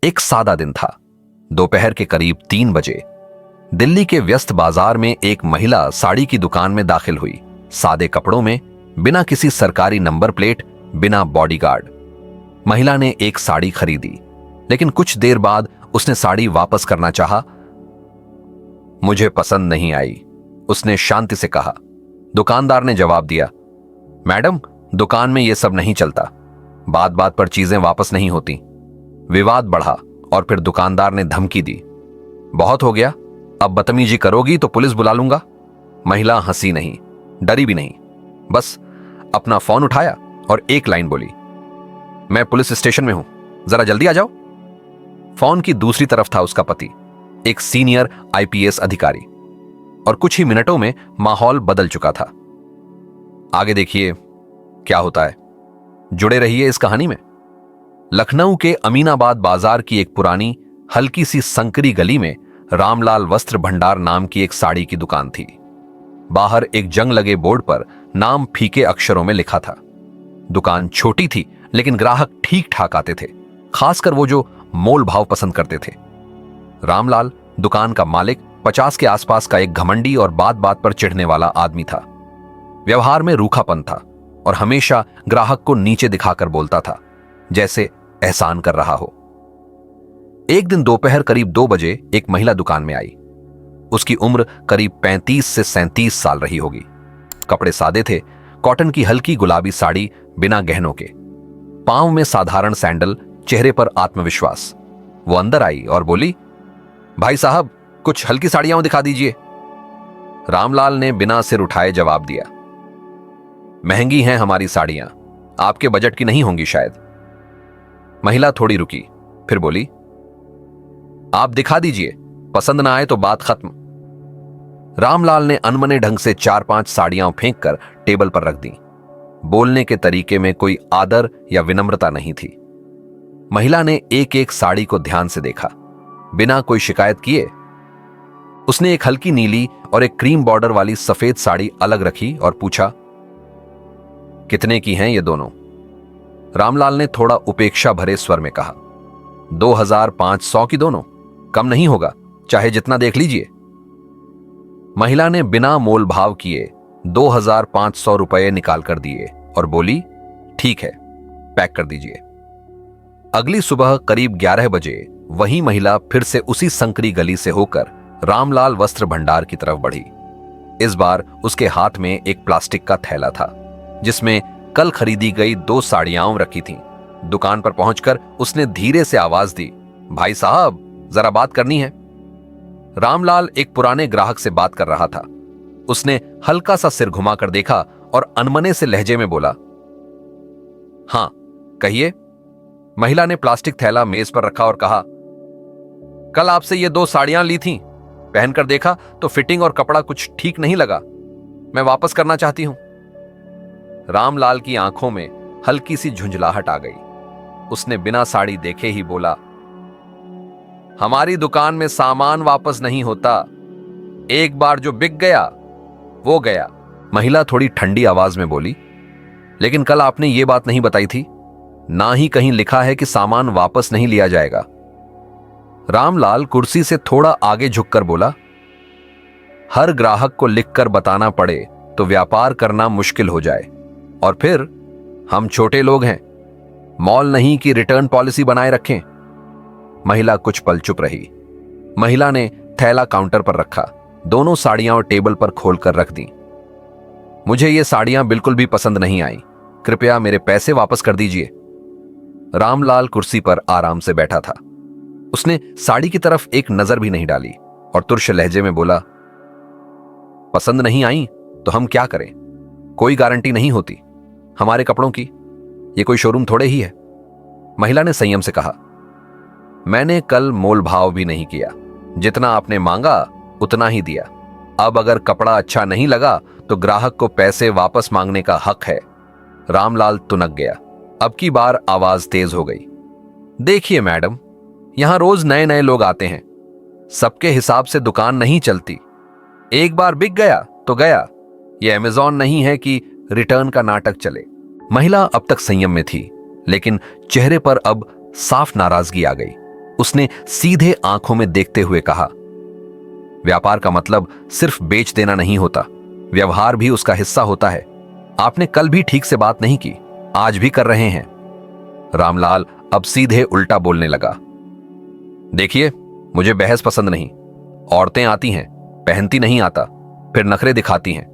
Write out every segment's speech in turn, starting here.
एक सादा दिन था। दोपहर के करीब 3 बजे दिल्ली के व्यस्त बाजार में एक महिला साड़ी की दुकान में दाखिल हुई। सादे कपड़ों में, बिना किसी सरकारी नंबर प्लेट, बिना बॉडीगार्ड। महिला ने एक साड़ी खरीदी, लेकिन कुछ देर बाद उसने साड़ी वापस करना चाहा। मुझे पसंद नहीं आई, उसने शांति से कहा। दुकानदार ने जवाब दिया, मैडम, दुकान में यह सब नहीं चलता। बात बात पर चीजें वापस नहीं होती। विवाद बढ़ा और फिर दुकानदार ने धमकी दी, बहुत हो गया, अब बदतमीजी करोगी तो पुलिस बुला लूंगा। महिला हंसी नहीं, डरी भी नहीं, बस अपना फोन उठाया और एक लाइन बोली, मैं पुलिस स्टेशन में हूं, जरा जल्दी आ जाओ। फोन की दूसरी तरफ था उसका पति, एक सीनियर आईपीएस अधिकारी, और कुछ ही मिनटों में माहौल बदल चुका था। आगे देखिए क्या होता है, जुड़े रहिए इस कहानी में। लखनऊ के अमीनाबाद बाजार की एक पुरानी हल्की सी संकरी गली में रामलाल वस्त्र भंडार नाम की एक साड़ी की दुकान थी। बाहर एक जंग लगे बोर्ड पर नाम फीके अक्षरों में लिखा था। दुकान छोटी थी, लेकिन ग्राहक ठीक ठाक आते थे, खासकर वो जो मोल भाव पसंद करते थे। रामलाल, दुकान का मालिक, 50 के आसपास का एक घमंडी और बात बात पर चिढ़ने वाला आदमी था। व्यवहार में रूखापन था और हमेशा ग्राहक को नीचे दिखाकर बोलता था, जैसे एहसान कर रहा हो। एक दिन दोपहर करीब 2 बजे एक महिला दुकान में आई। उसकी उम्र करीब 35 से 37 साल रही होगी। कपड़े सादे थे, कॉटन की हल्की गुलाबी साड़ी बिना गहनों के, पांव में साधारण सैंडल, चेहरे पर आत्मविश्वास। वो अंदर आई और बोली, भाई साहब, कुछ हल्की साड़ियां दिखा दीजिए। रामलाल ने बिना सिर उठाए जवाब दिया, महंगी हैं हमारी साड़ियां, आपके बजट की नहीं होंगी शायद। महिला थोड़ी रुकी, फिर बोली, आप दिखा दीजिए, पसंद ना आए तो बात खत्म। रामलाल ने अनमने ढंग से 4-5 साड़ियां फेंककर टेबल पर रख दी। बोलने के तरीके में कोई आदर या विनम्रता नहीं थी। महिला ने एक एक साड़ी को ध्यान से देखा, बिना कोई शिकायत किए। उसने एक हल्की नीली और एक क्रीम बॉर्डर वाली सफेद साड़ी अलग रखी और पूछा, कितने की हैं ये दोनों? रामलाल ने थोड़ा उपेक्षा भरे स्वर में कहा, 2500 की दोनों, कम नहीं होगा, चाहे जितना देख लीजिए। महिला ने बिना मोल भाव किए 2500 रुपए निकाल कर दिए और बोली, ठीक है, पैक कर दीजिए। अगली सुबह करीब 11 बजे वही महिला फिर से उसी संकरी गली से होकर रामलाल वस्त्र भंडार की तरफ बढ़ी। इस बार उसके हाथ में एक प्लास्टिक का थैला था, जिसमें कल खरीदी गई 2 साड़ियां रखी थीं। दुकान पर पहुंचकर उसने धीरे से आवाज दी, भाई साहब, जरा बात करनी है। रामलाल एक पुराने ग्राहक से बात कर रहा था। उसने हल्का सा सिर घुमाकर देखा और अनमने से लहजे में बोला, हां कहिए। महिला ने प्लास्टिक थैला मेज पर रखा और कहा, कल आपसे ये 2 साड़ियां ली थीं, पहनकर देखा तो फिटिंग और कपड़ा कुछ ठीक नहीं लगा, मैं वापस करना चाहती हूं। रामलाल की आंखों में हल्की सी झुंझलाहट आ गई। उसने बिना साड़ी देखे ही बोला, हमारी दुकान में सामान वापस नहीं होता, एक बार जो बिक गया वो गया। महिला थोड़ी ठंडी आवाज में बोली, लेकिन कल आपने ये बात नहीं बताई थी, ना ही कहीं लिखा है कि सामान वापस नहीं लिया जाएगा। रामलाल कुर्सी से थोड़ा आगे झुककर बोला, हर ग्राहक को लिखकर बताना पड़े तो व्यापार करना मुश्किल हो जाए, और फिर हम छोटे लोग हैं, मॉल नहीं कि रिटर्न पॉलिसी बनाए रखें। महिला कुछ पल चुप रही। महिला ने थैला काउंटर पर रखा, दोनों साड़ियां और टेबल पर खोलकर रख दी। मुझे ये साड़ियां बिल्कुल भी पसंद नहीं आई, कृपया मेरे पैसे वापस कर दीजिए। रामलाल कुर्सी पर आराम से बैठा था। उसने साड़ी की तरफ एक नजर भी नहीं डाली और तुर्श लहजे में बोला, पसंद नहीं आई तो हम क्या करें, कोई गारंटी नहीं होती हमारे कपड़ों की, ये कोई शोरूम थोड़े ही है। महिला ने संयम से कहा, मैंने कल मोल भाव भी नहीं किया, जितना आपने मांगा उतना ही दिया। अब अगर कपड़ा अच्छा नहीं लगा तो ग्राहक को पैसे वापस मांगने का हक है। रामलाल तुनक गया। अब की बार आवाज तेज हो गई, देखिए मैडम, यहां रोज नए नए लोग आते हैं, सबके हिसाब से दुकान नहीं चलती। एक बार बिक गया तो गया, ये अमेज़न नहीं है कि रिटर्न का नाटक चले। महिला अब तक संयम में थी, लेकिन चेहरे पर अब साफ नाराजगी आ गई। उसने सीधे आंखों में देखते हुए कहा, व्यापार का मतलब सिर्फ बेच देना नहीं होता, व्यवहार भी उसका हिस्सा होता है। आपने कल भी ठीक से बात नहीं की, आज भी कर रहे हैं। रामलाल अब सीधे उल्टा बोलने लगा। देखिए, मुझे बहस पसंद नहीं। औरतें आती हैं, पहनती नहीं आता, फिर नखरे दिखाती हैं।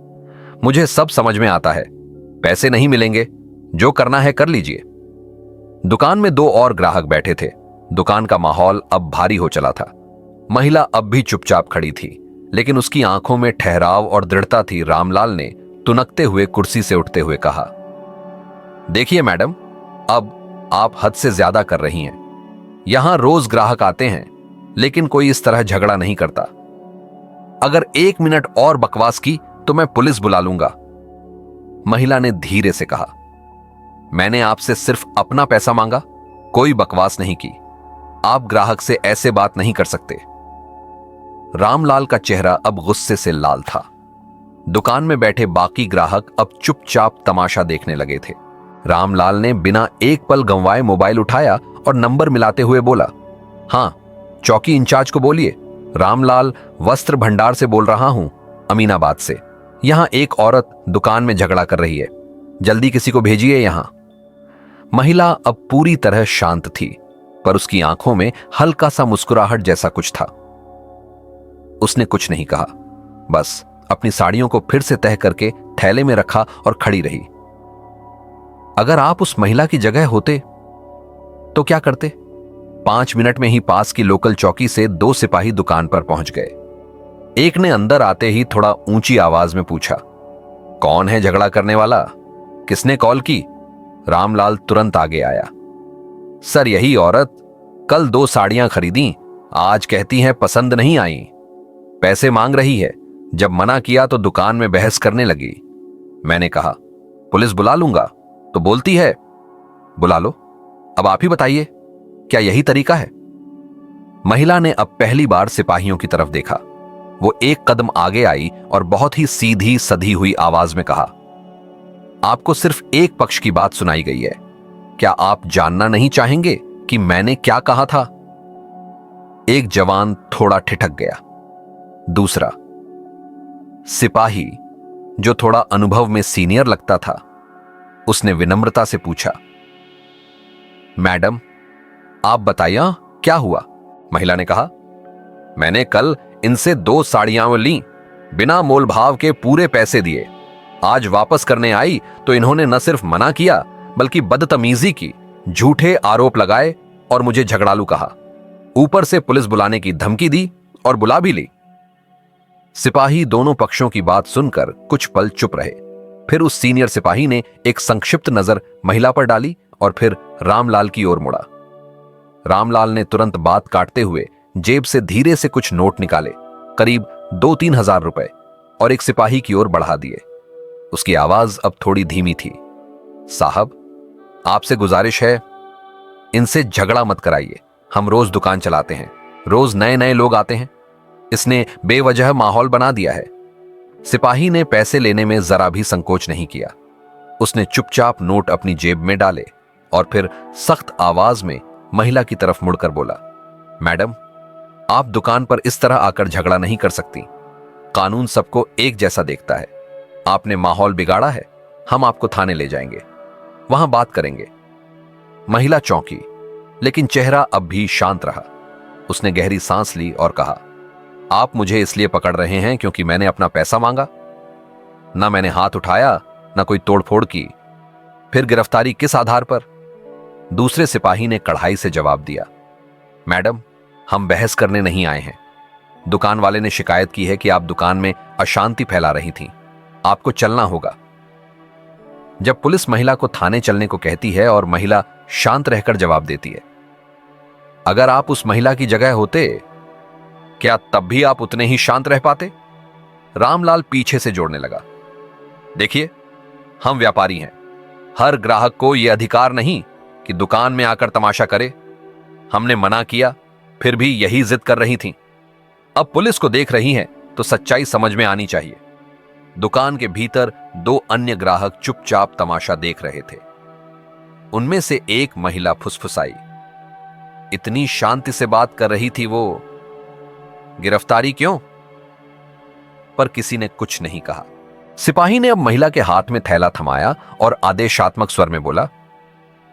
मुझे सब समझ में आता है। पैसे नहीं मिलेंगे, जो करना है कर लीजिए। दुकान में दो और ग्राहक बैठे थे। दुकान का माहौल अब भारी हो चला था। महिला अब भी चुपचाप खड़ी थी, लेकिन उसकी आंखों में ठहराव और दृढ़ता थी। रामलाल ने तुनकते हुए कुर्सी से उठते हुए कहा, देखिए मैडम, अब आप हद से ज्यादा कर रही हैं। यहां रोज ग्राहक आते हैं, लेकिन कोई इस तरह झगड़ा नहीं करता। अगर 1 मिनट और बकवास की तो मैं पुलिस बुला लूंगा। महिला ने धीरे से कहा, मैंने आपसे सिर्फ अपना पैसा मांगा, कोई बकवास नहीं की। आप ग्राहक से ऐसे बात नहीं कर सकते। रामलाल का चेहरा अब गुस्से से लाल था। दुकान में बैठे बाकी ग्राहक अब चुपचाप तमाशा देखने लगे थे। रामलाल ने बिना एक पल गंवाए मोबाइल उठाया और नंबर मिलाते हुए बोला, हां, चौकी इंचार्ज को बोलिए। रामलाल वस्त्र भंडार से बोल रहा हूं, अमीनाबाद से। यहां एक औरत दुकान में झगड़ा कर रही है, जल्दी किसी को भेजिए यहां। महिला अब पूरी तरह शांत थी, पर उसकी आंखों में हल्का सा मुस्कुराहट जैसा कुछ था। उसने कुछ नहीं कहा, बस अपनी साड़ियों को फिर से तह करके थैले में रखा और खड़ी रही। अगर आप उस महिला की जगह होते तो क्या करते? 5 मिनट में ही पास की लोकल चौकी से 2 सिपाही दुकान पर पहुंच गए। एक ने अंदर आते ही थोड़ा ऊंची आवाज में पूछा, कौन है झगड़ा करने वाला? किसने कॉल की? रामलाल तुरंत आगे आया। सर, यही औरत, कल 2 साड़ियां खरीदी, आज कहती हैं पसंद नहीं आई, पैसे मांग रही है। जब मना किया तो दुकान में बहस करने लगी। मैंने कहा पुलिस बुला लूंगा, तो बोलती है बुला लो। अब आप ही बताइए, क्या यही तरीका है? महिला ने अब पहली बार सिपाहियों की तरफ देखा। वो एक कदम आगे आई और बहुत ही सीधी सधी हुई आवाज में कहा, आपको सिर्फ एक पक्ष की बात सुनाई गई है। क्या आप जानना नहीं चाहेंगे कि मैंने क्या कहा था? एक जवान थोड़ा ठिठक गया। दूसरा सिपाही, जो थोड़ा अनुभव में सीनियर लगता था, उसने विनम्रता से पूछा, मैडम आप बताइए क्या हुआ? महिला ने कहा, मैंने कल इनसे 2 साड़ियां ली, बिना मोल भाव के पूरे पैसे दिए। आज वापस करने आई तो इन्होंने न सिर्फ मना किया, बल्कि बदतमीजी की, झूठे आरोप लगाए और मुझे झगड़ालू कहा। ऊपर से पुलिस बुलाने की धमकी दी और बुला भी ली। सिपाही दोनों पक्षों की बात सुनकर कुछ पल चुप रहे। फिर उस सीनियर सिपाही ने एक संक्षिप्त नजर महिला पर डाली और फिर रामलाल की ओर मुड़ा। रामलाल ने तुरंत बात काटते हुए जेब से धीरे से कुछ नोट निकाले, करीब 2-3 हजार रुपए, और एक सिपाही की ओर बढ़ा दिए। उसकी आवाज अब थोड़ी धीमी थी, साहब, आपसे गुजारिश है, इनसे झगड़ा मत कराइए। हम रोज दुकान चलाते हैं, रोज नए नए लोग आते हैं। इसने बेवजह माहौल बना दिया है। सिपाही ने पैसे लेने में जरा भी संकोच नहीं किया। उसने चुपचाप नोट अपनी जेब में डाले और फिर सख्त आवाज में महिला की तरफ मुड़कर बोला, मैडम, आप दुकान पर इस तरह आकर झगड़ा नहीं कर सकती। कानून सबको एक जैसा देखता है। आपने माहौल बिगाड़ा है, हम आपको थाने ले जाएंगे, वहां बात करेंगे। महिला चौंकी, लेकिन चेहरा अब भी शांत रहा। उसने गहरी सांस ली और कहा, आप मुझे इसलिए पकड़ रहे हैं क्योंकि मैंने अपना पैसा मांगा? ना मैंने हाथ उठाया, ना कोई तोड़फोड़ की। फिर गिरफ्तारी किस आधार पर? दूसरे सिपाही ने कड़ाई से जवाब दिया, मैडम, हम बहस करने नहीं आए हैं। दुकान वाले ने शिकायत की है कि आप दुकान में अशांति फैला रही थीं। आपको चलना होगा। जब पुलिस महिला को थाने चलने को कहती है और महिला शांत रहकर जवाब देती है, अगर आप उस महिला की जगह होते, क्या तब भी आप उतने ही शांत रह पाते? रामलाल पीछे से जोड़ने लगा, देखिए, हम व्यापारी हैं। हर ग्राहक को यह अधिकार नहीं कि दुकान में आकर तमाशा करे। हमने मना किया, फिर भी यही जिद कर रही थीं। अब पुलिस को देख रही हैं तो सच्चाई समझ में आनी चाहिए। दुकान के भीतर 2 अन्य ग्राहक चुपचाप तमाशा देख रहे थे। उनमें से एक महिला फुसफुसाई, इतनी शांति से बात कर रही थी वो। गिरफ्तारी क्यों? पर किसी ने कुछ नहीं कहा। सिपाही ने अब महिला के हाथ में थैला थमाया और आदेशात्मक स्वर में बोला,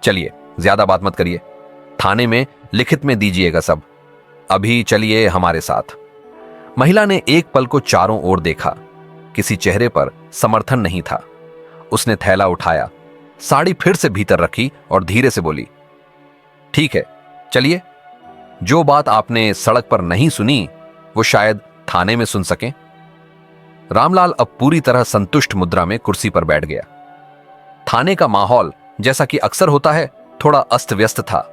चलिए, ज्यादा बात मत करिए, थाने में लिखित में दीजिएगा सब। अभी चलिए हमारे साथ। महिला ने एक पल को चारों ओर देखा। किसी चेहरे पर समर्थन नहीं था। उसने थैला उठाया, साड़ी फिर से भीतर रखी और धीरे से बोली, ठीक है, चलिए। जो बात आपने सड़क पर नहीं सुनी वो शायद थाने में सुन सकें। रामलाल अब पूरी तरह संतुष्ट मुद्रा में कुर्सी पर बैठ गया। थाने का माहौल, जैसा कि अक्सर होता है, थोड़ा अस्त व्यस्त था।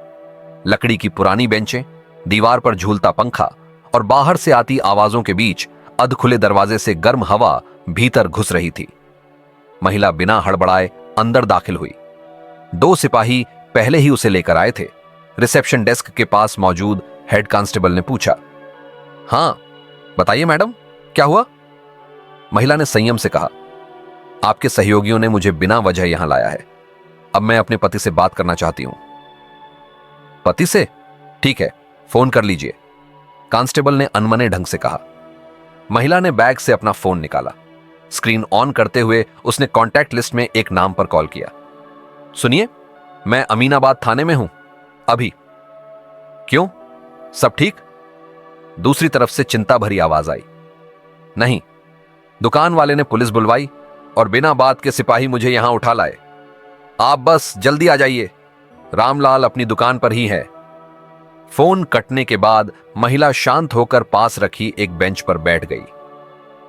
लकड़ी की पुरानी बेंचें, दीवार पर झूलता पंखा और बाहर से आती आवाजों के बीच अध खुले दरवाजे से गर्म हवा भीतर घुस रही थी। महिला बिना हड़बड़ाए अंदर दाखिल हुई। 2 सिपाही पहले ही उसे लेकर आए थे। रिसेप्शन डेस्क के पास मौजूद हेड कांस्टेबल ने पूछा, हां बताइए मैडम, क्या हुआ? महिला ने संयम से कहा, आपके सहयोगियों ने मुझे बिना वजह यहां लाया है। अब मैं अपने पति से बात करना चाहती हूं। पति से? ठीक है, फोन कर लीजिए, कांस्टेबल ने अनमने ढंग से कहा। महिला ने बैग से अपना फोन निकाला। स्क्रीन ऑन करते हुए उसने कॉन्टैक्ट लिस्ट में एक नाम पर कॉल किया। सुनिए, मैं अमीनाबाद थाने में हूं अभी। क्यों, सब ठीक? दूसरी तरफ से चिंता भरी आवाज आई। नहीं, दुकान वाले ने पुलिस बुलवाई और बिना बात के सिपाही मुझे यहां उठा लाए। आप बस जल्दी आ जाइए, रामलाल अपनी दुकान पर ही है। फोन कटने के बाद महिला शांत होकर पास रखी एक बेंच पर बैठ गई।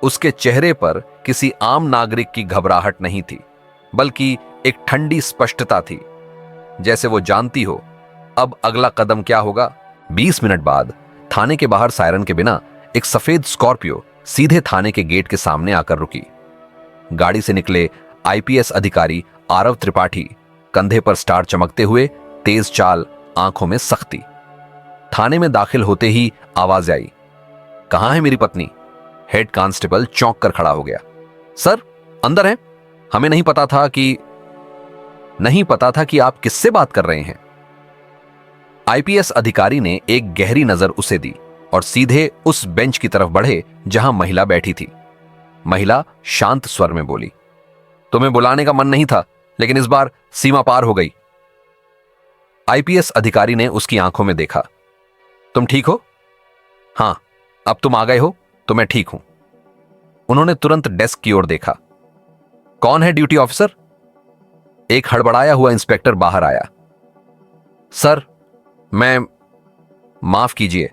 उसके चेहरे पर किसी आम नागरिक की घबराहट नहीं थी, बल्कि एक ठंडी स्पष्टता थी, जैसे वो जानती हो अब अगला कदम क्या होगा। 20 मिनट बाद थाने के बाहर सायरन के बिना एक सफेद स्कॉर्पियो सीधे थाने के गेट के सामने आकर रुकी। गाड़ी से निकले आईपीएस अधिकारी आरव त्रिपाठी, कंधे पर स्टार चमकते हुए, तेज चाल, आंखों में सख्ती। थाने में दाखिल होते ही आवाज आई, कहां है मेरी पत्नी? हेड कांस्टेबल चौंक कर खड़ा हो गया। सर, अंदर हैं। हमें नहीं पता था कि आप किससे बात कर रहे हैं। आईपीएस अधिकारी ने एक गहरी नजर उसे दी और सीधे उस बेंच की तरफ बढ़े जहां महिला बैठी थी। महिला शांत स्वर में बोली, तुम्हें बुलाने का मन नहीं था, लेकिन इस बार सीमा पार हो गई। आईपीएस अधिकारी ने उसकी आंखों में देखा। तुम ठीक हो? हां, अब तुम आ गए हो तो मैं ठीक हूं। उन्होंने तुरंत डेस्क की ओर देखा। कौन है ड्यूटी ऑफिसर? एक हड़बड़ाया हुआ इंस्पेक्टर बाहर आया। सर, माफ कीजिए,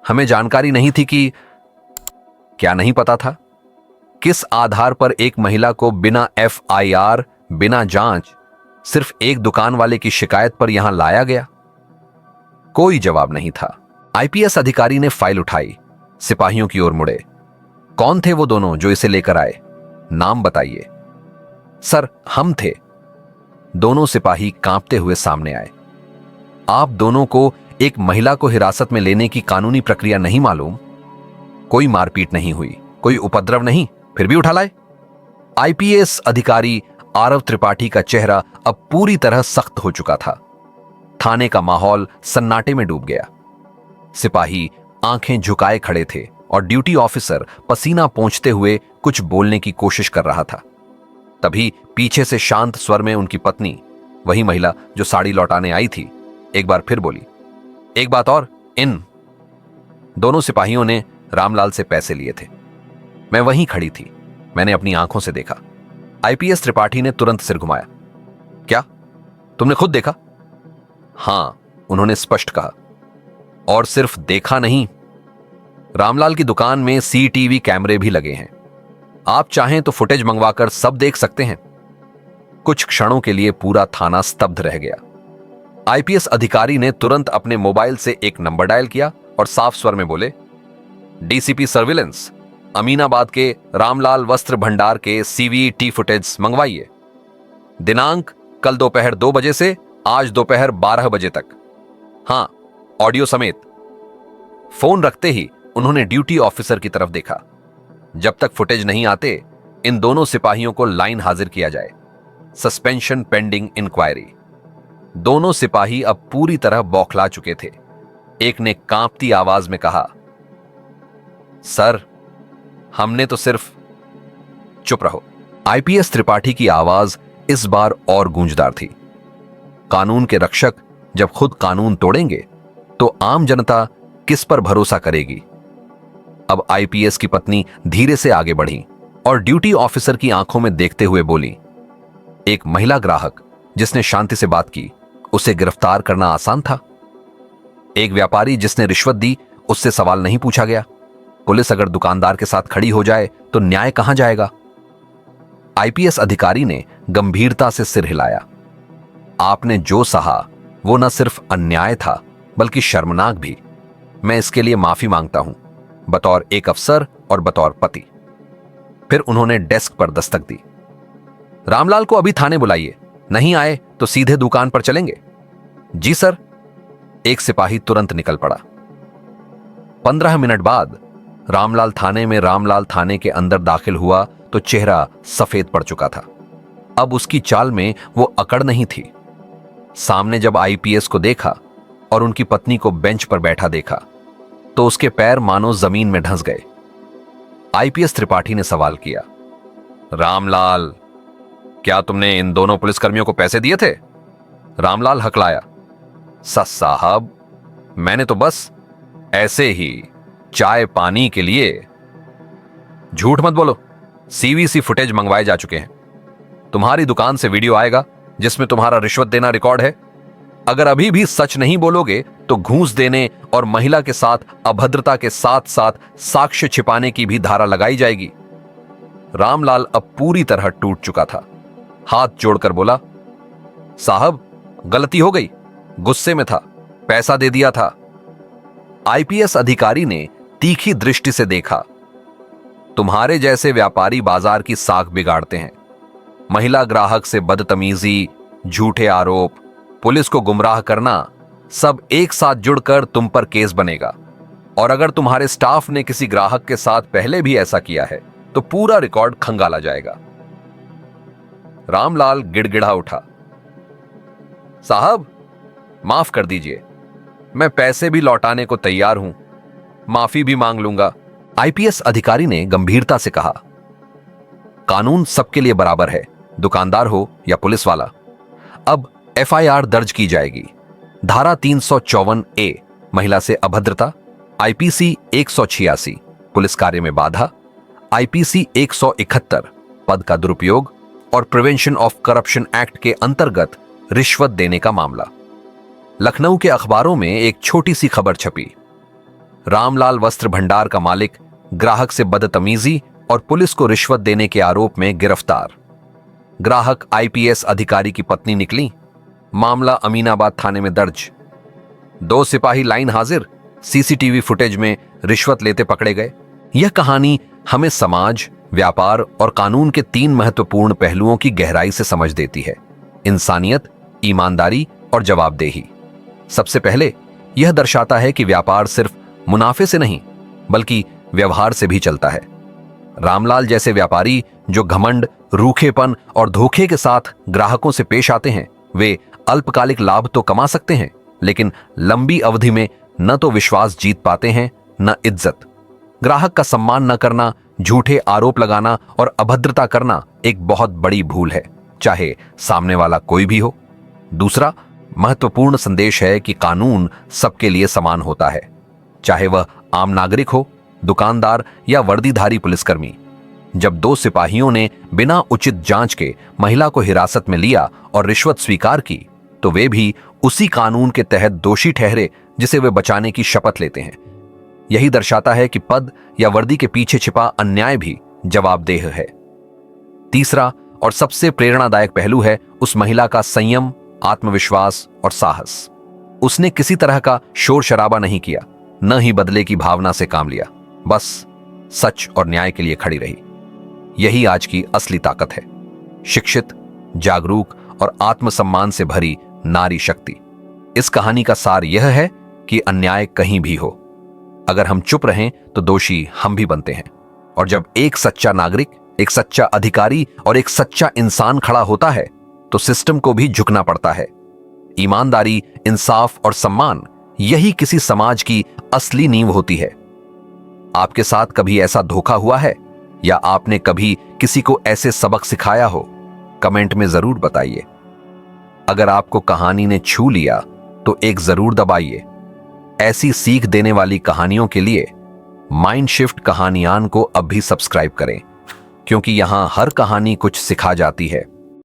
हमें जानकारी नहीं थी कि। क्या नहीं पता था? किस आधार पर एक महिला को बिना एफआईआर, बिना जांच, सिर्फ एक दुकान वाले की शिकायत पर यहां लाया गया? कोई जवाब नहीं था। आईपीएस अधिकारी ने फाइल उठाई, सिपाहियों की ओर मुड़े। कौन थे वो दोनों जो इसे लेकर आए? नाम बताइए। सर, हम थे। दोनों सिपाही कांपते हुए सामने आए। आप दोनों को एक महिला को हिरासत में लेने की कानूनी प्रक्रिया नहीं मालूम? कोई मारपीट नहीं हुई, कोई उपद्रव नहीं, फिर भी उठा लाए? आईपीएस अधिकारी आरव त्रिपाठी का चेहरा अब पूरी तरह सख्त हो चुका था। थाने का माहौल सन्नाटे में डूब गया। सिपाही आंखें झुकाए खड़े थे और ड्यूटी ऑफिसर पसीना पोंछते हुए कुछ बोलने की कोशिश कर रहा था। तभी पीछे से शांत स्वर में उनकी पत्नी, वही महिला जो साड़ी लौटाने आई थी, एक बार फिर बोली, एक बात और, इन दोनों सिपाहियों ने रामलाल से पैसे लिए थे। मैं वहीं खड़ी थी, मैंने अपनी आंखों से देखा। आईपीएस त्रिपाठी ने तुरंत सिर घुमाया। क्या, तुमने खुद देखा? हां, उन्होंने स्पष्ट कहा। और सिर्फ देखा नहीं, रामलाल की दुकान में सीटीवी कैमरे भी लगे हैं। आप चाहें तो फुटेज मंगवाकर सब देख सकते हैं। कुछ क्षणों के लिए पूरा थाना स्तब्ध रह गया। आईपीएस अधिकारी ने तुरंत अपने मोबाइल से एक नंबर डायल किया और साफ स्वर में बोले, डीसीपी सर्विलेंस, अमीनाबाद के रामलाल वस्त्र भंडार के सीवीटी फुटेज मंगवाइए। दिनांक कल दोपहर 2 बजे से आज दोपहर 12 बजे तक। हां, ऑडियो समेत। फोन रखते ही उन्होंने ड्यूटी ऑफिसर की तरफ देखा। जब तक फुटेज नहीं आते, इन दोनों सिपाहियों को लाइन हाजिर किया जाए। Suspension pending inquiry. दोनों सिपाही अब पूरी तरह बौखला चुके थे। एक ने कांपती आवाज में कहा, सर, हमने तो सिर्फ। चुप रहो। आईपीएस त्रिपाठी की आवाज इस बार और गूंजदार थी। कानून के रक्षक जब खुद कानून तोड़ेंगे तो आम जनता किस पर भरोसा करेगी? अब आईपीएस की पत्नी धीरे से आगे बढ़ी और ड्यूटी ऑफिसर की आंखों में देखते हुए बोली, एक महिला ग्राहक जिसने शांति से बात की, उसे गिरफ्तार करना आसान था? एक व्यापारी जिसने रिश्वत दी, उससे सवाल नहीं पूछा गया? पुलिस अगर दुकानदार के साथ खड़ी हो जाए तो न्याय कहां जाएगा? आईपीएस अधिकारी ने गंभीरता से सिर हिलाया। आपने जो सहा वो न सिर्फ अन्याय था बल्कि शर्मनाक भी। मैं इसके लिए माफी मांगता हूं, बतौर एक अफसर और बतौर पति। फिर उन्होंने डेस्क पर दस्तक दी। रामलाल को अभी थाने बुलाइए, नहीं आए तो सीधे दुकान पर चलेंगे। जी सर। एक सिपाही तुरंत निकल पड़ा। 15 मिनट बाद रामलाल थाने के अंदर दाखिल हुआ तो चेहरा सफेद पड़ चुका था। अब उसकी चाल में वो अकड़ नहीं थी। सामने जब आईपीएस को देखा और उनकी पत्नी को बेंच पर बैठा देखा तो उसके पैर मानो जमीन में धंस गए। आईपीएस त्रिपाठी ने सवाल किया, रामलाल, क्या तुमने इन दोनों पुलिसकर्मियों को पैसे दिए थे? रामलाल हकलाया, साहब, मैंने तो बस ऐसे ही चाय पानी के लिए। झूठ मत बोलो, सीवीसी फुटेज मंगवाए जा चुके हैं। तुम्हारी दुकान से वीडियो आएगा जिसमें तुम्हारा रिश्वत देना रिकॉर्ड है। अगर अभी भी सच नहीं बोलोगे तो घूस देने और महिला के साथ अभद्रता के साथ साथ साक्ष्य छिपाने की भी धारा लगाई जाएगी। रामलाल अब पूरी तरह टूट चुका था। हाथ जोड़कर बोला, साहब, गलती हो गई, गुस्से में था, पैसा दे दिया था। आईपीएस अधिकारी ने तीखी दृष्टि से देखा। तुम्हारे जैसे व्यापारी बाजार की साख बिगाड़ते हैं। महिला ग्राहक से बदतमीजी, झूठे आरोप, पुलिस को गुमराह करना, सब एक साथ जुड़कर तुम पर केस बनेगा। और अगर तुम्हारे स्टाफ ने किसी ग्राहक के साथ पहले भी ऐसा किया है तो पूरा रिकॉर्ड खंगाला जाएगा। रामलाल गिड़गिड़ा उठा, साहब, माफ कर दीजिए, मैं पैसे भी लौटाने को तैयार हूं, माफी भी मांग लूंगा। आईपीएस अधिकारी ने गंभीरता से कहा, कानून सबके लिए बराबर है, दुकानदार हो या पुलिस वाला। अब एफआईआर दर्ज की जाएगी। धारा 354 ए, महिला से अभद्रता, आईपीसी 186, पुलिस कार्य में बाधा, आईपीसी 171, पद का दुरुपयोग और प्रिवेंशन ऑफ करप्शन एक्ट के अंतर्गत रिश्वत देने का मामला। लखनऊ के अखबारों में एक छोटी सी खबर छपी, रामलाल वस्त्र भंडार का मालिक ग्राहक से बदतमीजी और पुलिस को रिश्वत देने के आरोप में गिरफ्तार। ग्राहक आईपीएस अधिकारी की पत्नी निकली। मामला अमीनाबाद थाने में दर्ज। 2 सिपाही लाइन हाजिर, सीसीटीवी फुटेज में रिश्वत लेते पकड़े गए। यह कहानी हमें समाज, व्यापार और कानून के 3 महत्वपूर्ण पहलुओं की गहराई से समझ देती है, इंसानियत, ईमानदारी और जवाबदेही। सबसे पहले यह दर्शाता है कि व्यापार सिर्फ मुनाफे से नहीं बल्कि व्यवहार से भी चलता है। रामलाल जैसे व्यापारी जो घमंड, रूखेपन और धोखे के साथ ग्राहकों से पेश आते हैं, वे अल्पकालिक लाभ तो कमा सकते हैं लेकिन लंबी अवधि में न तो विश्वास जीत पाते हैं न इज्जत। ग्राहक का सम्मान न करना, झूठे आरोप लगाना और अभद्रता करना एक बहुत बड़ी भूल है, चाहे सामने वाला कोई भी हो। दूसरा महत्वपूर्ण संदेश है कि कानून सबके लिए समान होता है, चाहे वह आम नागरिक हो, दुकानदार या वर्दीधारी पुलिसकर्मी। जब 2 सिपाहियों ने बिना उचित जांच के महिला को हिरासत में लिया और रिश्वत स्वीकार की तो वे भी उसी कानून के तहत दोषी ठहरे जिसे वे बचाने की शपथ लेते हैं। यही दर्शाता है कि पद या वर्दी के पीछे छिपा अन्याय भी जवाबदेह है। तीसरा और सबसे प्रेरणादायक पहलू है उस महिला का संयम, आत्मविश्वास और साहस। उसने किसी तरह का शोर शराबा नहीं किया, न ही बदले की भावना से काम लिया, बस सच और न्याय के लिए खड़ी रही। यही आज की असली ताकत है, शिक्षित, जागरूक और आत्मसम्मान से भरी नारी शक्ति। इस कहानी का सार यह है कि अन्याय कहीं भी हो, अगर हम चुप रहें तो दोषी हम भी बनते हैं। और जब एक सच्चा नागरिक, एक सच्चा अधिकारी और एक सच्चा इंसान खड़ा होता है तो सिस्टम को भी झुकना पड़ता है। ईमानदारी, इंसाफ और सम्मान, यही किसी समाज की असली नींव होती है। आपके साथ कभी ऐसा धोखा हुआ है या आपने कभी किसी को ऐसे सबक सिखाया हो? कमेंट में जरूर बताइए। अगर आपको कहानी ने छू लिया तो एक जरूर दबाइए। ऐसी सीख देने वाली कहानियों के लिए माइंड शिफ्ट कहानियान को अब भी सब्सक्राइब करें, क्योंकि यहां हर कहानी कुछ सिखा जाती है।